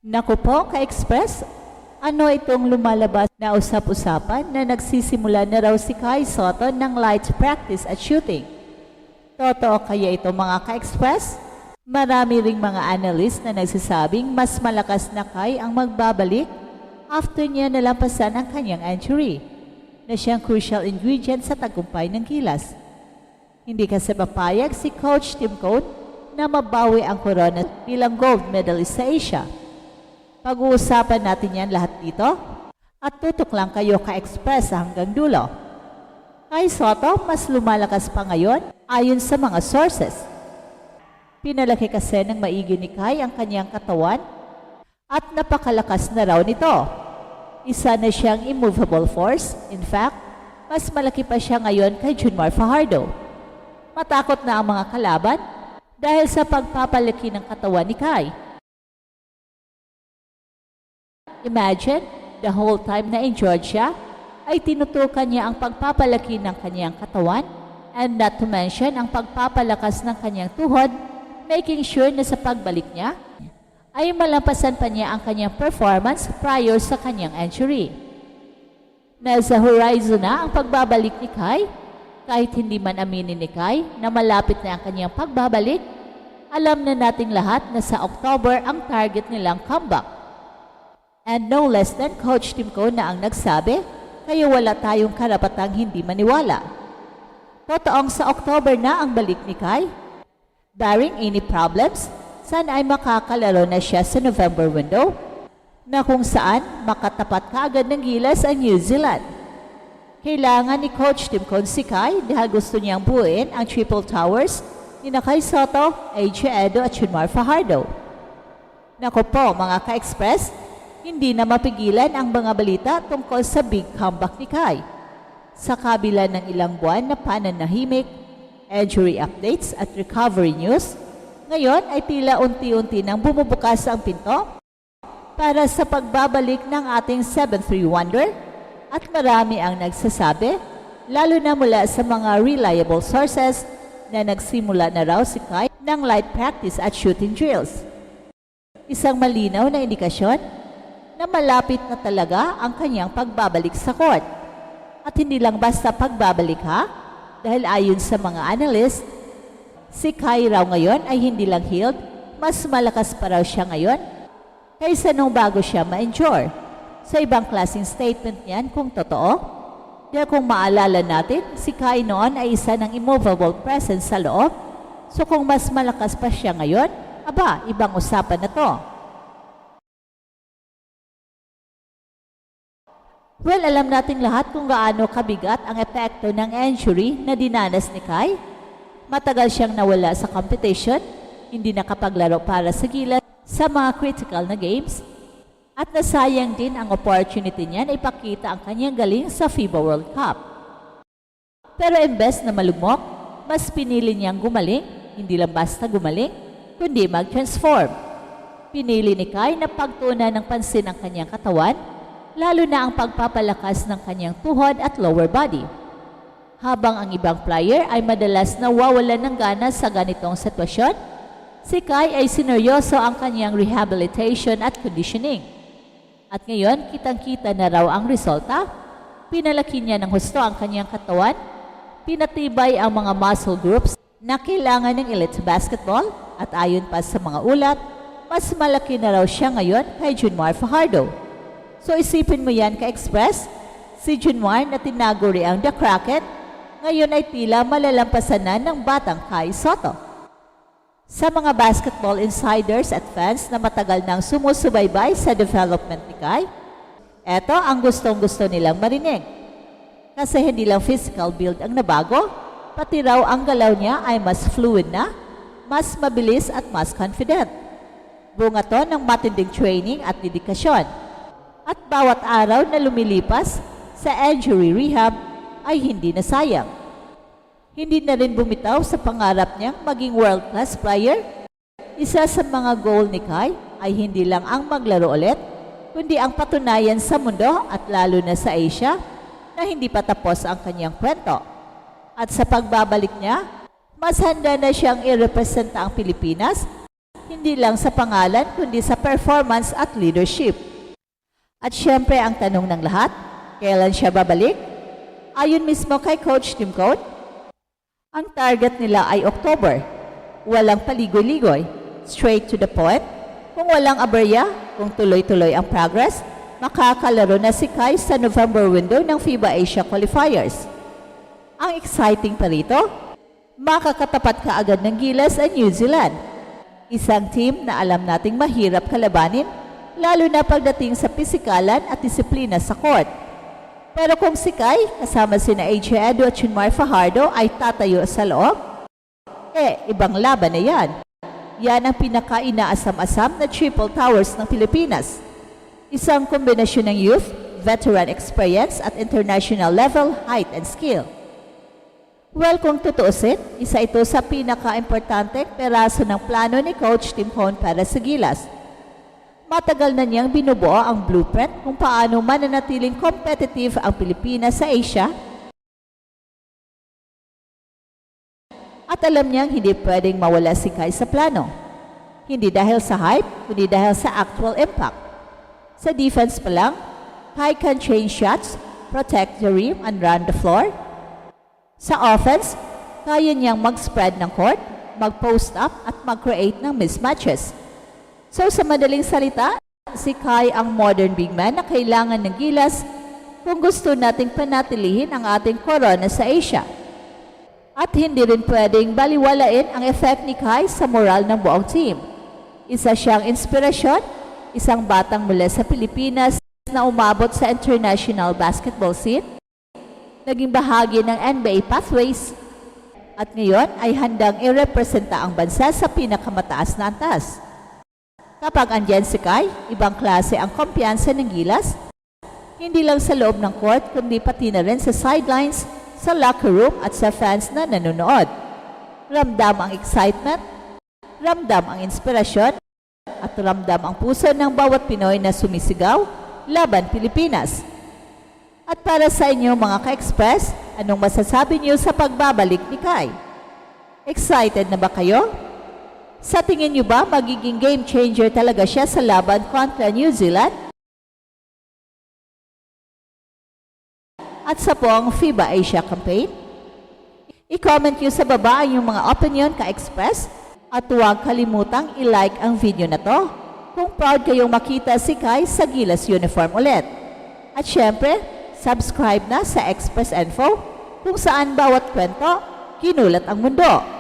Naku po, ka-express, ano itong lumalabas na usap-usapan na nagsisimula na raw si Kai Sotto ng light practice at shooting? Totoo kaya ito mga ka-express? Marami ring mga analyst na nagsasabing mas malakas na Kai ang magbabalik after niya nalampasan ang kanyang injury, na siyang crucial ingredient sa tagumpay ng Gilas. Hindi kasi papayag si Coach Tim Cone na mabawi ang corona bilang gold medalist sa Asia. Pag-uusapan natin yan lahat dito at tutok lang kayo ka-express hanggang dulo. Kai Sotto mas lumalakas pa ngayon ayon sa mga sources. Pinalaki kasi ng maigi ni Kai ang kanyang katawan at napakalakas na raw nito. Isa na siyang immovable force. In fact, mas malaki pa siya ngayon kay Junmar Fajardo. Matakot na ang mga kalaban dahil sa pagpapalaki ng katawan ni Kai. Imagine, the whole time na injured siya, ay tinutukan niya ang pagpapalaki ng kanyang katawan and not to mention ang pagpapalakas ng kanyang tuhod, making sure na sa pagbalik niya, ay malampasan pa niya ang kanyang performance prior sa kanyang injury. Nasa horizon na ang pagbabalik ni Kai, kahit hindi man aminin ni Kai na malapit na ang kanyang pagbabalik, alam na nating lahat na sa October ang target nilang comeback. And no less than Coach Tim Cone na ang nagsabi, kaya wala tayong karapatang hindi maniwala. Totoong sa October na ang balik ni Kai. Barring any problems, sana ay makakalaro na siya sa November window, na kung saan makatapat kaagad ng Gilas ang New Zealand. Kailangan ni Coach Tim Cone si Kai dahil gusto niyang buuin ang Triple Towers ni Kai Sotto, AJ Edo at Junmar Fajardo. Naku po mga ka-express, hindi na mapigilan ang mga balita tungkol sa big comeback ni Kai. Sa kabila ng ilang buwan na pananahimik, injury updates at recovery news, ngayon ay tila unti-unti nang bumubukas ang pinto para sa pagbabalik ng ating 7-3 wonder at marami ang nagsasabi, lalo na mula sa mga reliable sources na nagsimula na raw si Kai ng light practice at shooting drills. Isang malinaw na indikasyon na malapit na talaga ang kanyang pagbabalik sa court. At hindi lang basta pagbabalik ha, dahil ayon sa mga analyst, si Kai raw ngayon ay hindi lang healed, mas malakas pa raw siya ngayon kaysa nung bago siya ma-injure. Sa ibang klaseng statement niyan kung totoo, dahil kung maalala natin, si Kai noon ay isa ng immovable presence sa loob, so kung mas malakas pa siya ngayon, aba, ibang usapan na to. Well, alam nating lahat kung gaano kabigat ang epekto ng injury na dinanas ni Kai. Matagal siyang nawala sa competition, hindi nakapaglaro para sa Gilas sa mga critical na games, at nasayang din ang opportunity niya na ipakita ang kanyang galing sa FIBA World Cup. Pero imbes na malugmok, mas pinili niyang gumaling, hindi lang basta gumaling, kundi mag-transform. Pinili ni Kai na pagtuunan ng pansin ang kanyang katawan, lalo na ang pagpapalakas ng kanyang tuhod at lower body. Habang ang ibang player ay madalas nawawalan ng gana sa ganitong sitwasyon, si Kai ay sineryoso ang kanyang rehabilitation at conditioning. At ngayon, kitang-kita na raw ang resulta. Pinalaki niya ng husto ang kanyang katawan, pinatibay ang mga muscle groups na kailangan ng elite basketball, at ayon pa sa mga ulat, mas malaki na raw siya ngayon kay Junmar Fajardo. So isipin mo yan ka-express, si Junmar na tinaguri ang The Kraken, ngayon ay tila malalampasan na ng batang Kai Sotto. Sa mga basketball insiders at fans na matagal nang sumusubaybay sa development ni Kai, eto ang gustong-gusto nilang marinig. Kasi hindi lang physical build ang nabago, pati raw ang galaw niya ay mas fluid na, mas mabilis at mas confident. Bunga to ng matinding training at dedikasyon. At bawat araw na lumilipas sa injury rehab ay hindi na sayang. Hindi na rin bumitaw sa pangarap niyang maging world-class player. Isa sa mga goal ni Kai ay hindi lang ang maglaro ulit, kundi ang patunayan sa mundo at lalo na sa Asia na hindi pa tapos ang kanyang kwento. At sa pagbabalik niya, mas handa na siyang i-representa ang Pilipinas hindi lang sa pangalan kundi sa performance at leadership. At syempre ang tanong ng lahat, kailan siya babalik? Ayon mismo kay Coach Tim Cone, ang target nila ay October. Walang paligoy-ligoy, straight to the point. Kung walang aberya, kung tuloy-tuloy ang progress, makakalaro na si Kai sa November window ng FIBA Asia Qualifiers. Ang exciting pa rito, makakatapat ka agad ng Gilas ang New Zealand. Isang team na alam nating mahirap kalabanin, lalo na pagdating sa pisikalan at disiplina sa court. Pero kung si Kai, kasama sina AJ Edo at Chinmar Fajardo ay tatayo sa loob, ibang laban na yan. Yan ang pinaka-inaasam-asam na Triple Towers ng Pilipinas. Isang kombinasyon ng youth, veteran experience at international level, height and skill. Well, kung tutuusin, isa ito sa pinaka-importanteng peraso ng plano ni Coach Tim Cone para sa Gilas. Matagal na niyang binubuo ang blueprint kung paano mananatiling competitive ang Pilipinas sa Asia. At alam niyang hindi pwedeng mawala si Kai sa plano. Hindi dahil sa hype, kundi dahil sa actual impact. Sa defense pa lang, Kai can change shots, protect the rim and run the floor. Sa offense, kaya niyang mag-spread ng court, mag-post up at mag-create ng mismatches. So sa madaling salita, si Kai ang modern big man na kailangan ng Gilas kung gusto nating panatilihin ang ating korona sa Asia. At hindi rin pwedeng baliwalain ang effect ni Kai sa moral ng buong team. Isa siyang inspirasyon, isang batang mula sa Pilipinas na umabot sa international basketball scene, naging bahagi ng NBA pathways, at ngayon ay handang i-representa ang bansa sa pinakamataas na antas. Kapag andyan si Kai, ibang klase ang kumpiyansa ng Gilas, hindi lang sa loob ng court kundi pati na rin sa sidelines, sa locker room at sa fans na nanonood. Ramdam ang excitement, ramdam ang inspirasyon, at ramdam ang puso ng bawat Pinoy na sumisigaw, Laban Pilipinas! At para sa inyo mga ka-express, anong masasabi niyo sa pagbabalik ni Kai? Excited na ba kayo? Sa tingin niyo ba magiging game changer talaga siya sa laban kontra New Zealand? At sa buong FIBA Asia campaign? I-comment niyo sa baba ang inyong mga opinion ka-express at huwag kalimutang i-like ang video na to kung proud kayong makita si Kai sa Gilas uniform ulit. At syempre, subscribe na sa Express Info kung saan bawat kwento kinulat ang mundo.